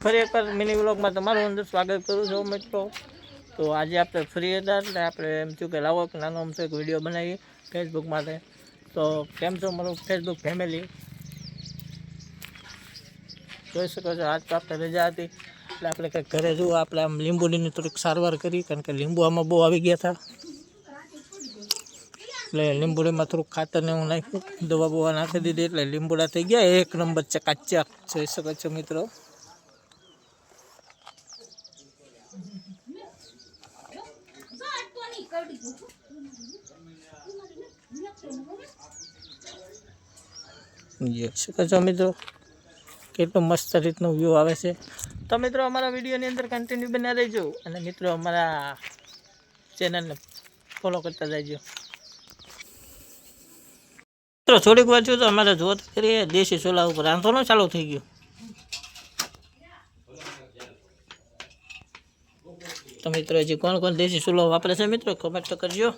ફરી એકવાર મિની વ્લોગમાં તમારું અંદર સ્વાગત કરું છું મિત્રો। તો આજે આપણે ફ્રી હતા એટલે આપણે એમ થયું કે લાવો કે નાનો અમથો એક વિડીયો બનાવીએ ફેસબુક માટે। તો કેમ છો મારું ફેસબુક ફેમિલી, જોઈ શકો છો આજ તો આપણે રજા હતી એટલે આપણે કંઈક ઘરે જુઓ આપણે આમ લીંબુડીની થોડીક સારવાર કરી, કારણ કે લીંબુ આમાં બહુ આવી ગયા હતા એટલે લીંબુડીમાં થોડુંક ખાતર ને એવું નાખ્યું, દવા બવા નાખી દીધી એટલે લીંબુડા થઈ ગયા એક નંબર ચકાચક, જોઈ શકો છો મિત્રો। જોઈ શકો છો મિત્રો કેટલું મસ્ત રીતનું વ્યૂ આવે છે। તો મિત્રો અમારા વિડીયોની અંદર કન્ટિન્યુ બન્યા રહેજો અને મિત્રો અમારા ચેનલને ફોલો કરતા જજો મિત્રો। થોડીક વાર છું તો અમારે જોત કરીએ દેશી ચોલા ઉપર રાંધવાનું ચાલુ થઈ ગયું। તો મિત્રો હજી કોણ કોણ દેશી ચૂલો વાપરે છે મિત્રો કમેન્ટ તો કરજો।